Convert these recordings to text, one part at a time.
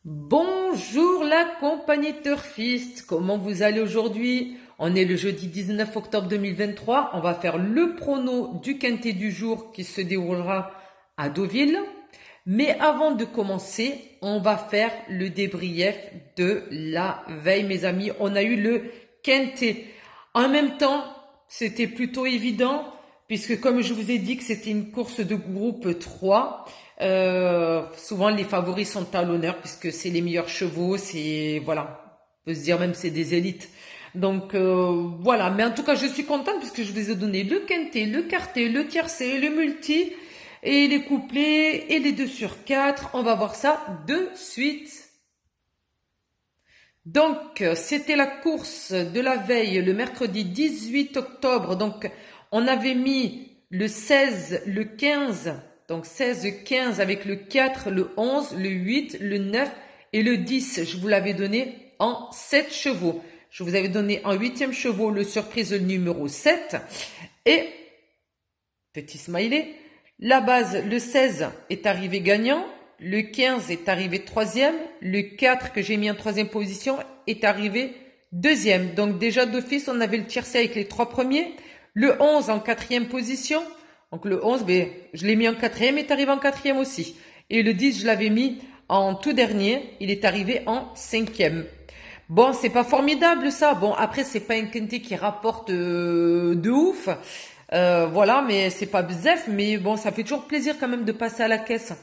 Bonjour la compagnie Turfiste, comment vous allez aujourd'hui? On est le jeudi 19 octobre 2023, on va faire le prono du quintet du jour qui se déroulera à Deauville. Mais avant de commencer, on va faire le débrief de la veille mes amis. On a eu le quintet. En même temps, c'était plutôt évident puisque comme je vous ai dit que c'était une course de groupe 3. Souvent les favoris sont à l'honneur puisque c'est les meilleurs chevaux, c'est voilà, on peut se dire même c'est des élites. Donc voilà, mais en tout cas je suis contente puisque je vous ai donné le quintet, le quartet, le tiercé, le multi et les couplets et les 2 sur 4. On va voir ça de suite. Donc c'était la course de la veille le mercredi 18 octobre. Donc on avait mis le 16, le 15. Donc 16, 15 avec le 4, le 11, le 8, le 9 et le 10. Je vous l'avais donné en 7 chevaux. Je vous avais donné en 8e chevaux le surprise numéro 7. Et, petit smiley, la base, le 16 est arrivé gagnant. Le 15 est arrivé 3e. Le 4 que j'ai mis en 3e position est arrivé 2e. Donc déjà d'office, on avait le tiercé avec les 3 premiers. Le 11 en 4e position. Donc le 11, ben, je l'ai mis en 4e, il est arrivé en 4e aussi. Et le 10, je l'avais mis en tout dernier, il est arrivé en 5e. Bon, c'est pas formidable ça. Bon, après, c'est pas un quintet qui rapporte de ouf. Voilà, mais c'est pas bzef, mais bon, ça fait toujours plaisir quand même de passer à la caisse. Vous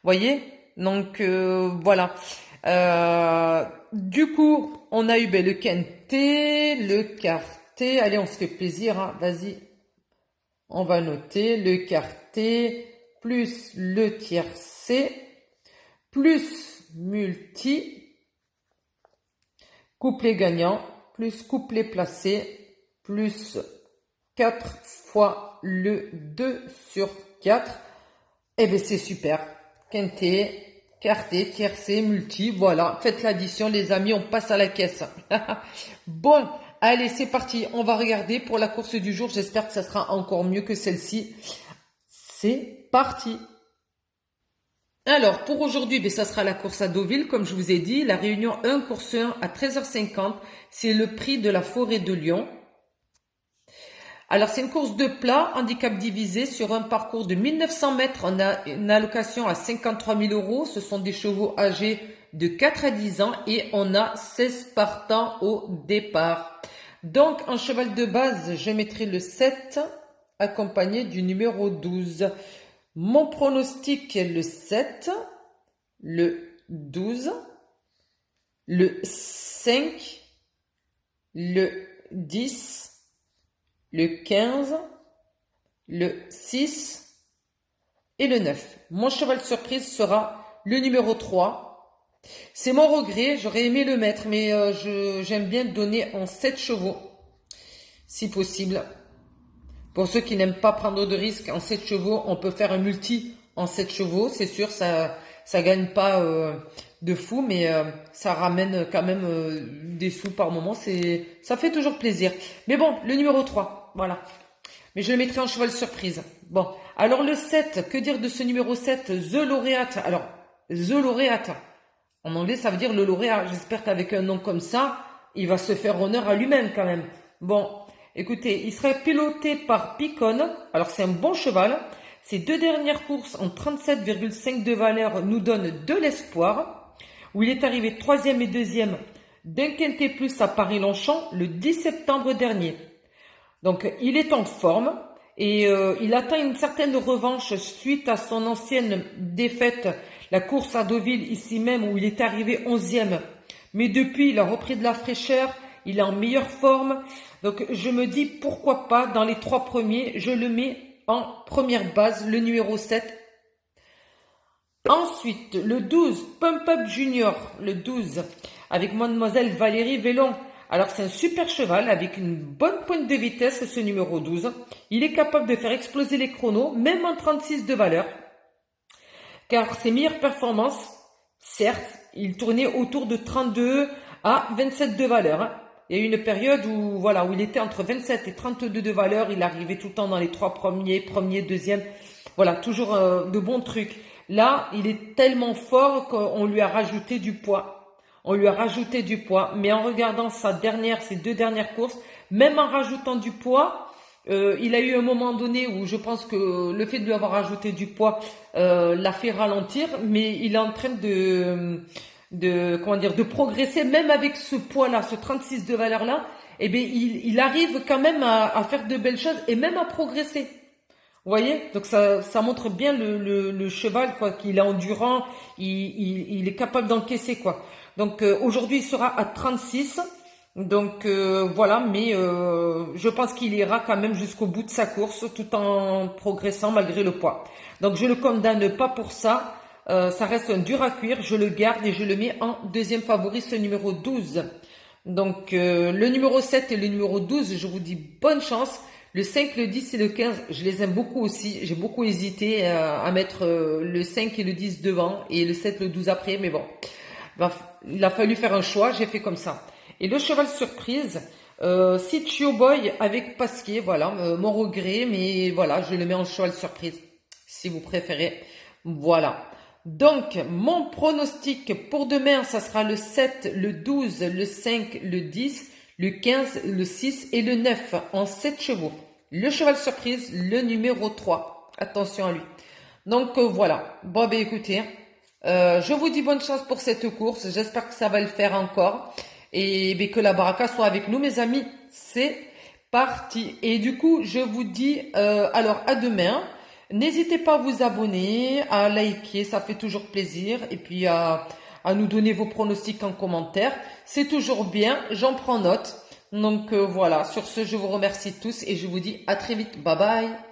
voyez? Donc voilà. Du coup, on a eu ben, le quintet, le quartet. Allez, on se fait plaisir, hein. Vas-y. On va noter le quartet plus le tiercé plus multi, couplet gagnant plus couplet placé plus 4 fois le 2 sur 4. Eh bien c'est super. Quintet, quartet, tiercé, multi, voilà. Faites l'addition les amis, on passe à la caisse. Bon. Allez, c'est parti. On va regarder pour la course du jour. J'espère que ça sera encore mieux que celle-ci. C'est parti. Alors, pour aujourd'hui, ben, ça sera la course à Deauville. Comme je vous ai dit, la réunion 1, course 1 à 13h50. C'est le prix de la forêt de Lyon. Alors, c'est une course de plat, handicap divisé sur un parcours de 1900 mètres. On a une allocation à 53 000 euros. Ce sont des chevaux âgés de 4 à 10 ans et on a 16 partants au départ. Donc, en cheval de base, je mettrai le 7 accompagné du numéro 12. Mon pronostic est le 7, le 12, le 5, le 10, le 15, le 6 et le 9. Mon cheval surprise sera le numéro 3. C'est mon regret, j'aurais aimé le mettre, mais j'aime bien donner en 7 chevaux, si possible. Pour ceux qui n'aiment pas prendre de risques en 7 chevaux, on peut faire un multi en 7 chevaux, c'est sûr, ça gagne pas de fou, mais ça ramène quand même des sous par moment, ça fait toujours plaisir. Mais bon, le numéro 3, voilà. Mais je le mettrai en cheval surprise. Bon, alors le 7, que dire de ce numéro 7, The Lauréate. Alors, The Lauréate. En anglais, ça veut dire le lauréat. J'espère qu'avec un nom comme ça, il va se faire honneur à lui-même quand même. Bon, écoutez, il serait piloté par Picon. Alors, c'est un bon cheval. Ses 2 dernières courses en 37,5 de valeur nous donnent de l'espoir. Où il est arrivé 3e et 2e d'un quintet plus à Paris-Longchamp le 10 septembre dernier. Donc, il est en forme. Et il atteint une certaine revanche suite à son ancienne défaite, la course à Deauville, ici même, où il est arrivé 11e. Mais depuis, il a repris de la fraîcheur, il est en meilleure forme. Donc je me dis, pourquoi pas, dans les 3 premiers, je le mets en première base, le numéro 7. Ensuite, le 12, Pump Up Junior, le 12, avec Mademoiselle Valérie Vélon. Alors c'est un super cheval avec une bonne pointe de vitesse, ce numéro 12. Il est capable de faire exploser les chronos, même en 36 de valeur. Car ses meilleures performances, certes, il tournait autour de 32 à 27 de valeur. Hein. Il y a eu une période où, voilà, où il était entre 27 et 32 de valeur. Il arrivait tout le temps dans les 3 premiers, deuxième. Voilà, toujours de bons trucs. Là, il est tellement fort qu'on lui a rajouté du poids. On lui a rajouté du poids. Mais en regardant ses 2 dernières courses, même en rajoutant du poids, il a eu un moment donné où je pense que le fait de lui avoir rajouté du poids l'a fait ralentir, mais il est en train de progresser, même avec ce poids-là, ce 36 de valeur-là, eh bien, il arrive quand même à faire de belles choses et même à progresser. Vous voyez? Donc ça montre bien le cheval, quoi, qu'il est endurant, il est capable d'encaisser, quoi. Donc aujourd'hui, il sera à 36. Donc voilà, mais je pense qu'il ira quand même jusqu'au bout de sa course tout en progressant malgré le poids. Donc je le condamne pas pour ça. Ça reste un dur à cuire. Je le garde et je le mets en deuxième favori, ce numéro 12. Donc le numéro 7 et le numéro 12, je vous dis bonne chance. Le 5, le 10 et le 15, je les aime beaucoup aussi. J'ai beaucoup hésité à mettre le 5 et le 10 devant et le 7, le 12 après. Mais bon, il a fallu faire un choix. J'ai fait comme ça. Et le cheval surprise, Sitio Boy avec Pasquier. Voilà, mon regret. Mais voilà, je le mets en cheval surprise, si vous préférez. Voilà. Donc, mon pronostic pour demain, ça sera le 7, le 12, le 5, le 10, le 15, le 6 et le 9 en 7 chevaux. Le cheval surprise, le numéro 3. Attention à lui. Donc, voilà. Bon, ben écoutez, je vous dis bonne chance pour cette course. J'espère que ça va le faire encore. Et ben, que la baraka soit avec nous, mes amis. C'est parti. Et du coup, je vous dis alors à demain. N'hésitez pas à vous abonner, à liker, ça fait toujours plaisir. Et puis à nous donner vos pronostics en commentaire. C'est toujours bien, j'en prends note. Donc voilà, sur ce, je vous remercie tous et je vous dis à très vite. Bye bye.